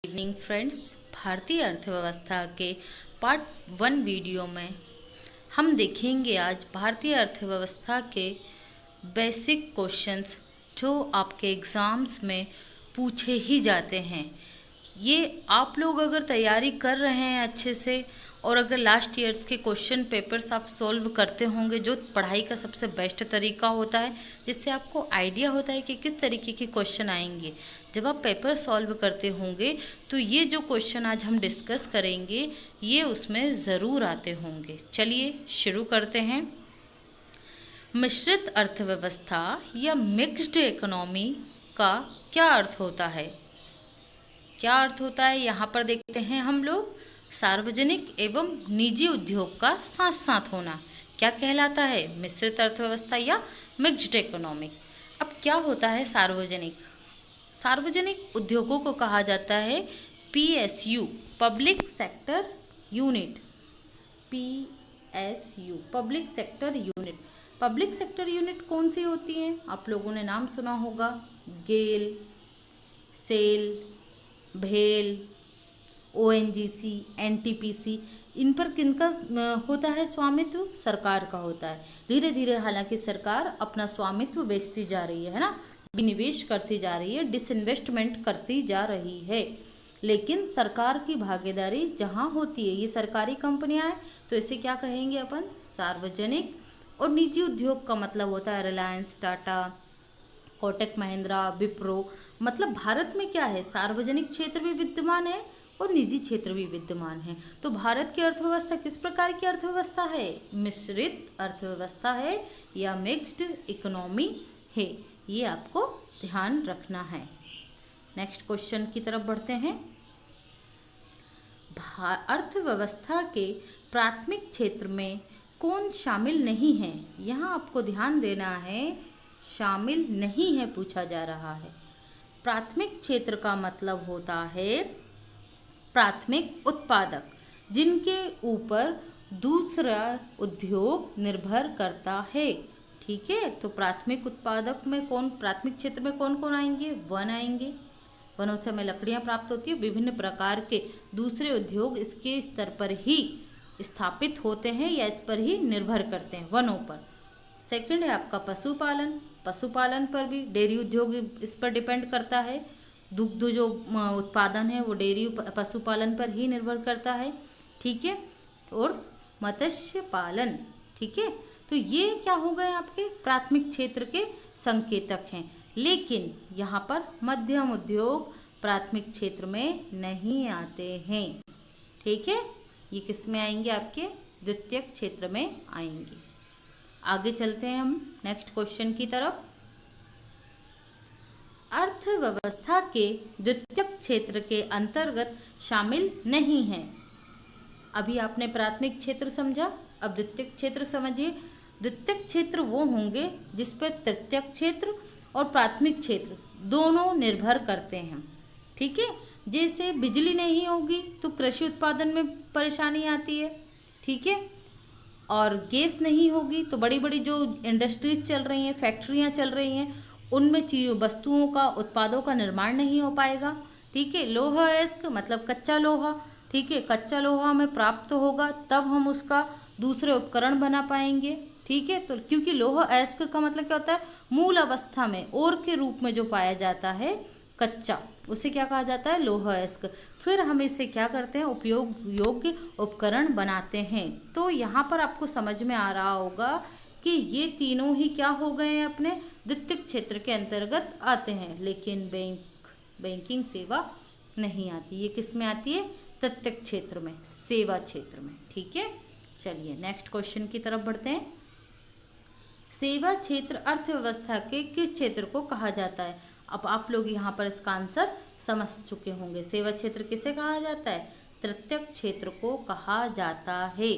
Evening friends, भारतीय अर्थव्यवस्था के पार्ट 1 वीडियो में हम देखेंगे आज भारतीय अर्थव्यवस्था के बेसिक क्वेश्चंस जो आपके एग्ज़ाम्स में पूछे ही जाते हैं। ये आप लोग अगर तैयारी कर रहे हैं अच्छे से और अगर लास्ट ईयर्स के क्वेश्चन पेपर्स आप सॉल्व करते होंगे, जो पढ़ाई का सबसे बेस्ट तरीका होता है, जिससे आपको आइडिया होता है कि किस तरीके के क्वेश्चन आएंगे। जब आप पेपर सॉल्व करते होंगे तो ये जो क्वेश्चन आज हम डिस्कस करेंगे ये उसमें ज़रूर आते होंगे। चलिए शुरू करते हैं। मिश्रित अर्थव्यवस्था या मिक्स्ड इकोनॉमी का क्या अर्थ होता है? क्या अर्थ होता है यहाँ पर देखते हैं हम लोग। सार्वजनिक एवं निजी उद्योग का साथ साथ होना क्या कहलाता है? मिश्रित अर्थव्यवस्था या मिक्स्ड इकोनॉमिक। अब क्या होता है सार्वजनिक? सार्वजनिक उद्योगों को कहा जाता है PSU, public sector unit. PSU, public sector unit. Public sector unit कौन सी होती हैं? आप लोगों ने नाम सुना होगा, गेल, सेल, भेल, ONGC, NTPC। इन पर किनका होता है स्वामित्व? सरकार का होता है। धीरे धीरे हालांकि सरकार अपना स्वामित्व बेचती जा रही है ना, विनिवेश करती जा रही है, डिसइन्वेस्टमेंट करती जा रही है, लेकिन सरकार की भागीदारी जहां होती है, ये सरकारी कंपनियां हैं तो इसे क्या कहेंगे अपन? सार्वजनिक। और निजी उद्योग का मतलब होता है रिलायंस, टाटा, कोटक महिंद्रा, विप्रो। मतलब भारत में क्या है, सार्वजनिक क्षेत्र भी विद्यमान है और निजी क्षेत्र भी विद्यमान है। तो भारत की अर्थव्यवस्था किस प्रकार की अर्थव्यवस्था है? मिश्रित अर्थव्यवस्था है या मिक्स्ड इकोनॉमी है, ये आपको ध्यान रखना है। नेक्स्ट क्वेश्चन की तरफ बढ़ते हैं। अर्थव्यवस्था के प्राथमिक क्षेत्र में कौन शामिल नहीं है? यहाँ आपको ध्यान देना है, शामिल नहीं है पूछा जा रहा है। प्राथमिक क्षेत्र का मतलब होता है प्राथमिक उत्पादक, जिनके ऊपर दूसरा उद्योग निर्भर करता है। ठीक है, तो प्राथमिक उत्पादक में कौन, प्राथमिक क्षेत्र में कौन कौन आएंगे? वन आएंगे। वनों से हमें लकड़ियां प्राप्त होती है। विभिन्न प्रकार के दूसरे उद्योग इसके स्तर पर ही स्थापित होते हैं या इस पर ही निर्भर करते हैं, वनों पर। सेकंड है आपका पशुपालन। पशुपालन पर भी डेयरी उद्योग इस पर डिपेंड करता है। दुग्ध जो उत्पादन है वो डेयरी पशुपालन पर ही निर्भर करता है। ठीक है, और मत्स्य पालन। ठीक है, तो ये क्या हो गए आपके प्राथमिक क्षेत्र के संकेतक हैं। लेकिन यहाँ पर मध्यम उद्योग प्राथमिक क्षेत्र में नहीं आते हैं। ठीक है, ये किस में आएंगे? आपके द्वितीयक क्षेत्र में आएंगे। आगे चलते हैं हम नेक्स्ट क्वेश्चन की तरफ। अर्थव्यवस्था के द्वितीयक क्षेत्र के अंतर्गत शामिल नहीं है। अभी आपने प्राथमिक क्षेत्र समझा, अब द्वितीयक क्षेत्र समझिए। द्वितीयक क्षेत्र वो होंगे जिस पर तृतीयक क्षेत्र और प्राथमिक क्षेत्र दोनों निर्भर करते हैं। ठीक है, जैसे बिजली नहीं होगी तो कृषि उत्पादन में परेशानी आती है। ठीक है, और गैस नहीं होगी तो बड़ी बड़ी जो इंडस्ट्रीज चल रही हैं, फैक्ट्रियां चल रही हैं, उनमें वस्तुओं का, उत्पादों का निर्माण नहीं हो पाएगा। ठीक है, लोहा अयस्क मतलब कच्चा लोहा। ठीक है, कच्चा लोहा हमें प्राप्त होगा तब हम उसका दूसरे उपकरण बना पाएंगे। ठीक है, तो क्योंकि लोहा अयस्क का मतलब क्या होता है? मूल अवस्था में ओर के रूप में जो पाया जाता है कच्चा, उसे क्या कहा जाता है? लोहा अयस्क। फिर हम इसे क्या करते हैं? उपयोग योग्य उपकरण बनाते हैं। तो यहाँ पर आपको समझ में आ रहा होगा कि ये तीनों ही क्या हो गए हैं? अपने द्वितीयक क्षेत्र के अंतर्गत आते हैं, लेकिन बैंकिंग सेवा नहीं आती। ये किस में आती है? तृतीयक क्षेत्र में, सेवा क्षेत्र में। ठीक है, चलिए नेक्स्ट क्वेश्चन की तरफ बढ़ते हैं। सेवा क्षेत्र अर्थव्यवस्था के किस क्षेत्र को कहा जाता है? अब आप लोग यहाँ पर इसका आंसर समझ चुके होंगे। सेवा क्षेत्र किसे कहा जाता है? तृतीयक क्षेत्र को कहा जाता है।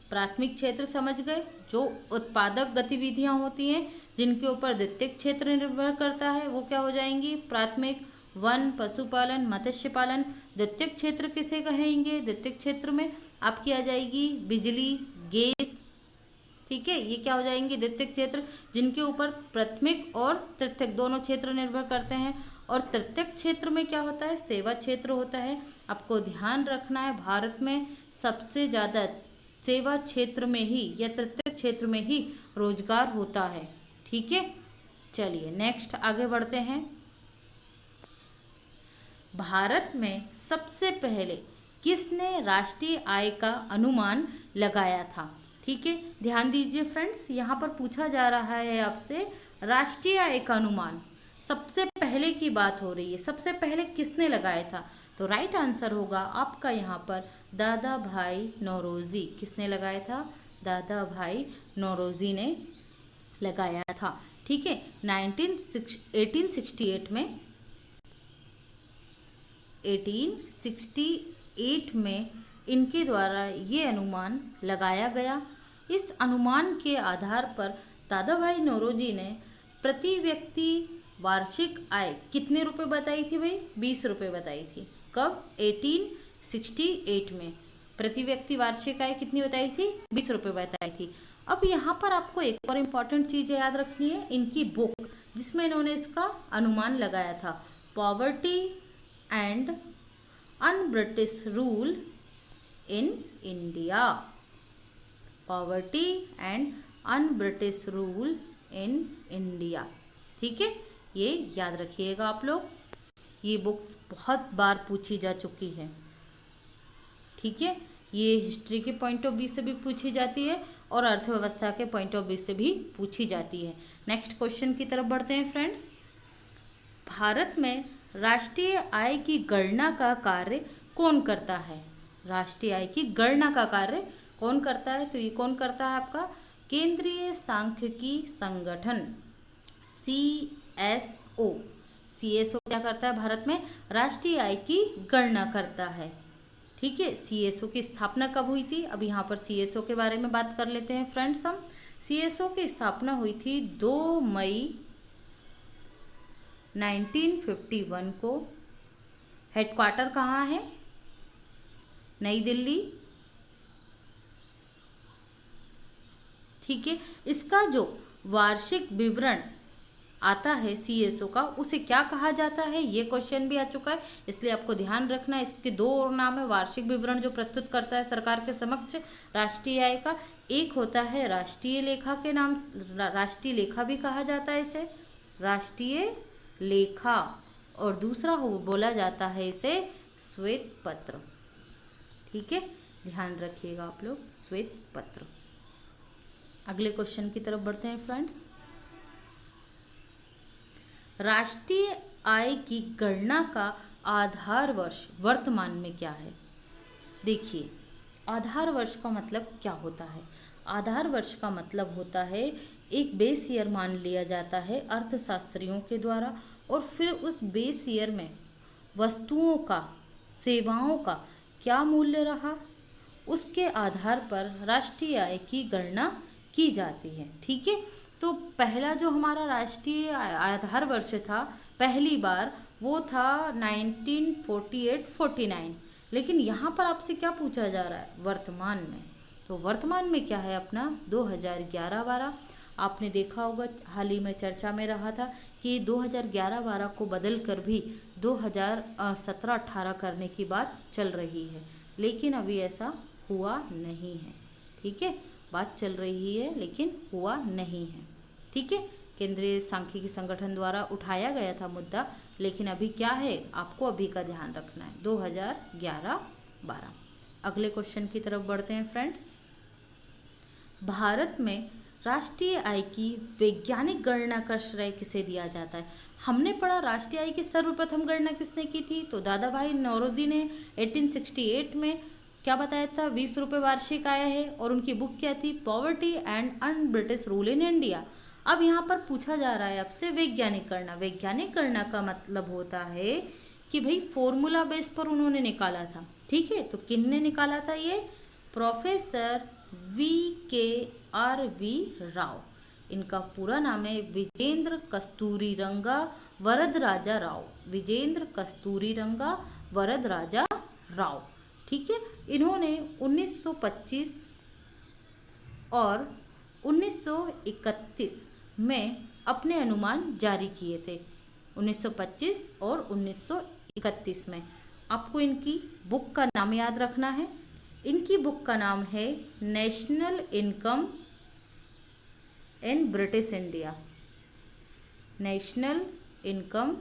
प्राथमिक क्षेत्र समझ गए, जो उत्पादक गतिविधियां होती हैं जिनके ऊपर द्वितीयक क्षेत्र निर्भर करता है, वो क्या हो जाएंगी? प्राथमिक। वन, पशुपालन, मत्स्य पालन। द्वितीयक क्षेत्र किसे कहेंगे? द्वितीयक क्षेत्र में आपकी आ जाएगी बिजली, गैस। ठीक है, ये क्या हो जाएंगे? द्वितीयक क्षेत्र, जिनके ऊपर प्राथमिक और तृतीयक दोनों क्षेत्र निर्भर करते हैं। और तृतीयक क्षेत्र में क्या होता है, सेवा क्षेत्र होता है। आपको ध्यान रखना है भारत में सबसे ज़्यादा सेवा क्षेत्र में ही या तृतीयक क्षेत्र में ही रोजगार होता है। ठीक है, चलिए नेक्स्ट आगे बढ़ते हैं। भारत में सबसे पहले किसने राष्ट्रीय आय का अनुमान लगाया था? ठीक है, ध्यान दीजिए फ्रेंड्स, यहाँ पर पूछा जा रहा है आपसे राष्ट्रीय आय का अनुमान, सबसे पहले की बात हो रही है, सबसे पहले किसने लगाया था? तो राइट आंसर होगा आपका यहाँ पर दादा भाई नौरोजी। किसने लगाया था? दादा भाई नौरोजी ने लगाया था। ठीक है, 1868 में इनके द्वारा ये अनुमान लगाया गया। इस अनुमान के आधार पर दादा भाई नौरोजी ने प्रति व्यक्ति वार्षिक आय कितने रुपए बताई थी भाई? 20 रुपये बताई थी। कब? 1868 में प्रति व्यक्ति वार्षिक आय कितनी बताई थी? 20 रुपये बताई थी। अब यहाँ पर आपको एक और इम्पॉर्टेंट चीज़ याद रखनी है, इनकी बुक जिसमें इन्होंने इसका अनुमान लगाया था, poverty and un-British rule in India. Poverty and un-British rule in India. ठीक है, ये याद रखिएगा आप लोग, ये बुक्स बहुत बार पूछी जा चुकी है। ठीक है, ये हिस्ट्री के पॉइंट ऑफ व्यू से भी पूछी जाती है और अर्थव्यवस्था के पॉइंट ऑफ व्यू से भी पूछी जाती है। नेक्स्ट क्वेश्चन की तरफ बढ़ते हैं फ्रेंड्स। भारत में राष्ट्रीय आय की गणना का कार्य कौन करता है? राष्ट्रीय आय की गणना का कार्य कौन करता है? तो ये कौन करता है? आपका केंद्रीय सांख्यिकी संगठन CSO। CSO क्या करता है? भारत में राष्ट्रीय आय की गणना करता है। ठीक है, CSO की स्थापना कब हुई थी? अब यहाँ पर CSO के बारे में बात कर लेते हैं फ्रेंड्स हम। CSO की स्थापना हुई थी 2 मई 1951 को। हेडक्वार्टर कहाँ है? नई दिल्ली। ठीक है, इसका जो वार्षिक विवरण आता है CSO का, उसे क्या कहा जाता है? ये क्वेश्चन भी आ चुका है, इसलिए आपको ध्यान रखना है। इसके दो और नाम है, वार्षिक विवरण जो प्रस्तुत करता है सरकार के समक्ष राष्ट्रीय आय का, एक होता है राष्ट्रीय लेखा के नाम, राष्ट्रीय लेखा भी कहा जाता है इसे, राष्ट्रीय लेखा, और दूसरा हो बोला जाता है इसे श्वेत पत्र। ठीक है, ध्यान रखिएगा आप लोग, श्वेत पत्र। अगले क्वेश्चन की तरफ बढ़ते हैं फ्रेंड्स। राष्ट्रीय आय की गणना का आधार वर्ष वर्तमान में क्या है? देखिए, आधार वर्ष का मतलब क्या होता है? आधार वर्ष का मतलब होता है एक बेस ईयर मान लिया जाता है अर्थशास्त्रियों के द्वारा, और फिर उस बेस ईयर में वस्तुओं का, सेवाओं का क्या मूल्य रहा, उसके आधार पर राष्ट्रीय आय की गणना की जाती है। ठीक है, तो पहला जो हमारा राष्ट्रीय आधार वर्ष था पहली बार, वो था 1948-49, लेकिन यहाँ पर आपसे क्या पूछा जा रहा है? वर्तमान में। तो वर्तमान में क्या है अपना? 2011-12। आपने देखा होगा, हाल ही में चर्चा में रहा था कि 2011-12 को बदल कर भी 2017-18 करने की बात चल रही है, लेकिन अभी ऐसा हुआ नहीं है। ठीक है, बात चल रही है लेकिन हुआ नहीं है। ठीक है, केंद्रीय सांख्यिकी संगठन द्वारा उठाया गया था मुद्दा, लेकिन अभी क्या है, आपको अभी का ध्यान रखना है, 2011-12। अगले क्वेश्चन की तरफ बढ़ते हैं फ्रेंड्स। भारत में राष्ट्रीय आय की वैज्ञानिक गणना का श्रेय किसे दिया जाता है? हमने पढ़ा राष्ट्रीय आय की सर्वप्रथम गणना किसने की थी? तो दादा भाई नौरोजी ने 1868 में क्या बताया था? 20 रुपये वार्षिक आय है, और उनकी बुक क्या थी? Poverty and un British rule in India. अब यहाँ पर पूछा जा रहा है आपसे वैज्ञानिक गणना। वैज्ञानिक गणना का मतलब होता है कि भाई फॉर्मूला बेस पर उन्होंने निकाला था। ठीक है, तो किसने निकाला था ये? Professor VKRV Rao. इनका पूरा नाम है विजेंद्र कस्तूरीरंगा वरदराजा राव। विजेंद्र कस्तूरीरंगा वरदराजा राव। ठीक है, इन्होंने 1925 और 1931 में अपने अनुमान जारी किए थे। 1925 और 1931 में। आपको इनकी बुक का नाम याद रखना है। इनकी बुक का नाम है national income in British India, national income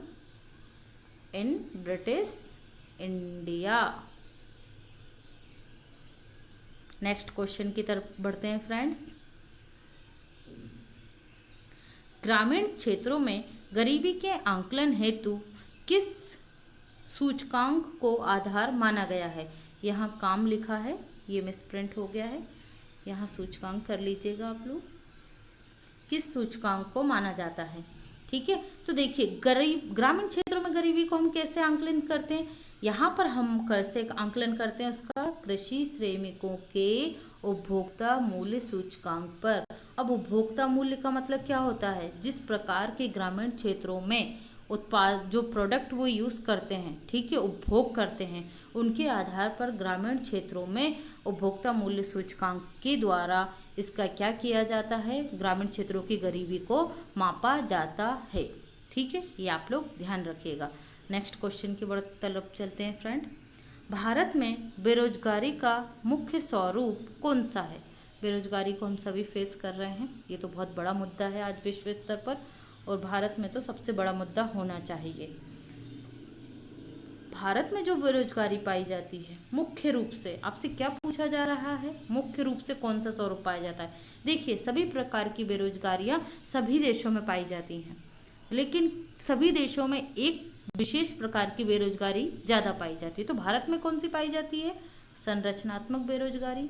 in British India. Next question की तरफ बढ़ते हैं फ्रेंड्स। ग्रामीण क्षेत्रों में गरीबी के आंकलन हेतु किस सूचकांक को आधार माना गया है? यहाँ काम लिखा है, ये मिसप्रिंट हो गया है, यहाँ सूचकांक कर लीजिएगा आप लोग। किस सूचकांक को माना जाता है? ठीक है, तो देखिए ग्रामीण क्षेत्रों में गरीबी को हम कैसे आंकलन करते हैं? यहाँ पर हम कैसे आंकलन करते हैं उसका? कृषि श्रमिकों के उपभोक्ता मूल्य सूचकांक पर। अब उपभोक्ता मूल्य का मतलब क्या होता है? जिस प्रकार के ग्रामीण क्षेत्रों में उत्पाद, जो प्रोडक्ट वो यूज़ करते हैं, ठीक है, उपभोग करते हैं, उनके आधार पर ग्रामीण क्षेत्रों में उपभोक्ता मूल्य सूचकांक के द्वारा इसका क्या किया जाता है? ग्रामीण क्षेत्रों की गरीबी को मापा जाता है। ठीक है, ये आप लोग ध्यान रखिएगा। नेक्स्ट क्वेश्चन की तरफ चलते हैं फ्रेंड। भारत में बेरोजगारी का मुख्य स्वरूप कौन सा है? बेरोजगारी को हम सभी फेस कर रहे हैं, ये तो बहुत बड़ा मुद्दा है आज विश्व स्तर पर, और भारत में तो सबसे बड़ा मुद्दा होना चाहिए। भारत में जो बेरोजगारी पाई जाती है, मुख्य रूप से आपसे क्या पूछा जा रहा है? मुख्य रूप से कौन सा स्वरूप पाया जाता है? देखिए, सभी प्रकार की बेरोजगारियां सभी देशों में पाई जाती हैं, लेकिन सभी देशों में एक विशेष प्रकार की बेरोजगारी ज़्यादा पाई जाती है। तो भारत में कौन सी पाई जाती है? संरचनात्मक बेरोजगारी।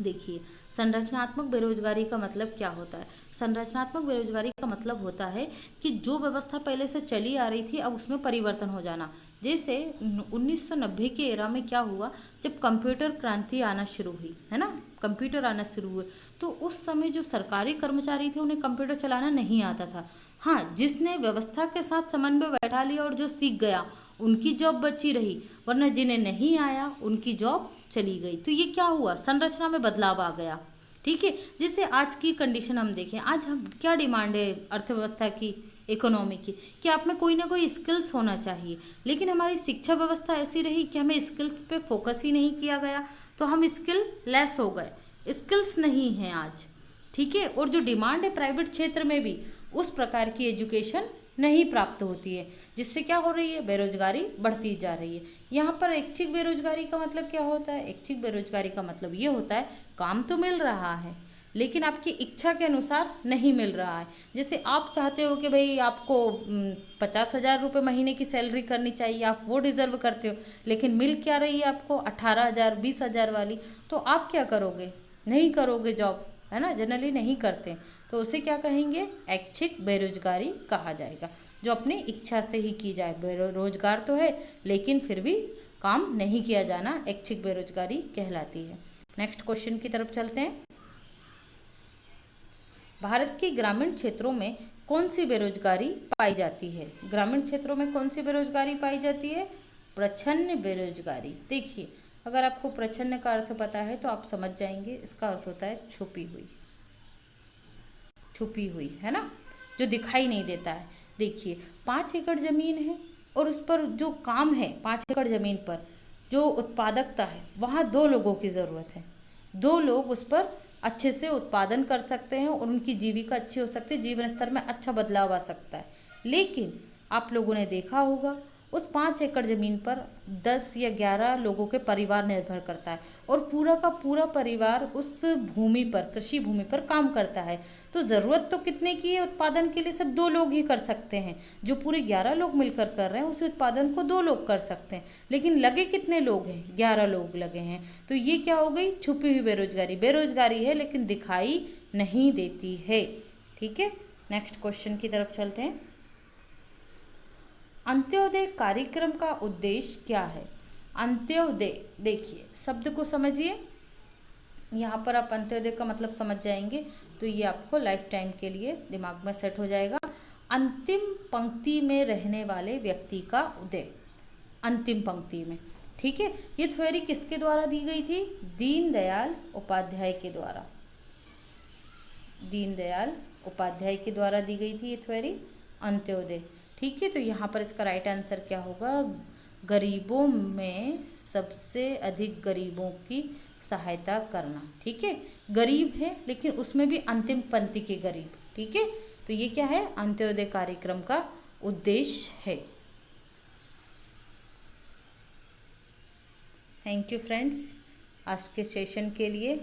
देखिए, संरचनात्मक बेरोजगारी का मतलब क्या होता है? संरचनात्मक बेरोजगारी का मतलब होता है कि जो व्यवस्था पहले से चली आ रही थी, अब उसमें परिवर्तन हो जाना। जैसे 1990 के एरा में क्या हुआ, जब कंप्यूटर क्रांति आना शुरू हुई, है ना, कंप्यूटर आना शुरू हुए, तो उस समय जो सरकारी कर्मचारी थे उन्हें कंप्यूटर चलाना नहीं आता था। हाँ, जिसने व्यवस्था के साथ समन्वय बैठा लिया और जो सीख गया, उनकी जॉब बची रही, वरना जिन्हें नहीं आया उनकी जॉब चली गई। तो ये क्या हुआ? संरचना में बदलाव आ गया। ठीक है, जैसे आज की कंडीशन हम देखें, आज हम क्या डिमांड है अर्थव्यवस्था की, इकोनॉमी की, कि आप में कोई ना कोई स्किल्स होना चाहिए, लेकिन हमारी शिक्षा व्यवस्था ऐसी रही कि हमें स्किल्स पे फोकस ही नहीं किया गया, तो हम स्किल लेस हो गए, स्किल्स नहीं हैं आज। ठीक है, और जो डिमांड है प्राइवेट क्षेत्र में भी उस प्रकार की एजुकेशन नहीं प्राप्त होती है, जिससे क्या हो रही है? बेरोजगारी बढ़ती जा रही है। यहाँ पर ऐच्छिक बेरोजगारी का मतलब क्या होता है? ऐच्छिक बेरोजगारी का मतलब ये होता है काम तो मिल रहा है, लेकिन आपकी इच्छा के अनुसार नहीं मिल रहा है। जैसे आप चाहते हो कि भाई आपको 50,000 रुपये महीने की सैलरी करनी चाहिए, आप वो डिज़र्व करते हो, लेकिन मिल क्या रही है आपको 18,000 20,000 वाली, तो आप क्या करोगे? नहीं करोगे जॉब, है ना, जनरली नहीं करते, तो उसे क्या कहेंगे? ऐच्छिक बेरोजगारी कहा जाएगा, जो अपनी इच्छा से ही की जाए। बेरोजगार तो है लेकिन फिर भी काम नहीं किया जाना, ऐच्छिक बेरोजगारी कहलाती है। नेक्स्ट क्वेश्चन की तरफ चलते हैं। भारत के ग्रामीण क्षेत्रों में कौन सी बेरोजगारी पाई जाती है? ग्रामीण क्षेत्रों में कौन सी बेरोजगारी पाई जाती है? प्रच्छन्न बेरोजगारी। देखिए, अगर आपको प्रच्छन्न का अर्थ पता है तो आप समझ जाएंगे, इसका अर्थ होता है छुपी हुई, छुपी हुई, है ना, जो दिखाई नहीं देता है। देखिए, 5 एकड़ जमीन है और उस पर जो काम है, 5 एकड़ जमीन पर जो उत्पादकता है, वहाँ 2 लोगों की ज़रूरत है। 2 लोग उस पर अच्छे से उत्पादन कर सकते हैं और उनकी जीविका अच्छी हो सकती है, जीवन स्तर में अच्छा बदलाव आ सकता है। लेकिन आप लोगों ने देखा होगा, उस 5 एकड़ ज़मीन पर 10 या 11 लोगों के परिवार निर्भर करता है और पूरा का पूरा परिवार उस भूमि पर, कृषि भूमि पर काम करता है। तो ज़रूरत तो कितने की है उत्पादन के लिए? सब 2 लोग ही कर सकते हैं। जो पूरे 11 लोग मिलकर कर रहे हैं उस उत्पादन को 2 लोग कर सकते हैं, लेकिन लगे कितने लोग हैं? 11 लोग लगे हैं। तो ये क्या हो गई? छुपी हुई बेरोजगारी। बेरोजगारी है लेकिन दिखाई नहीं देती है। ठीक है, नेक्स्ट क्वेश्चन की तरफ चलते हैं। अंत्योदय कार्यक्रम का उद्देश्य क्या है? अंत्योदय, देखिए शब्द को समझिए, यहाँ पर आप अंत्योदय का मतलब समझ जाएंगे तो ये आपको लाइफ टाइम के लिए दिमाग में सेट हो जाएगा। अंतिम पंक्ति में रहने वाले व्यक्ति का उदय, अंतिम पंक्ति में। ठीक है, ये थ्योरी किसके द्वारा दी गई थी? दीनदयाल उपाध्याय के द्वारा, दीनदयाल उपाध्याय के द्वारा दी गई थी ये थ्योरी, अंत्योदय। ठीक है, तो यहाँ पर इसका राइट आंसर क्या होगा, गरीबों में सबसे अधिक गरीबों की सहायता करना। ठीक है, गरीब है लेकिन उसमें भी अंतिम पंक्ति के गरीब। ठीक है, तो ये क्या है, अंत्योदय कार्यक्रम का उद्देश्य है। थैंक यू फ्रेंड्स आज के सेशन के लिए।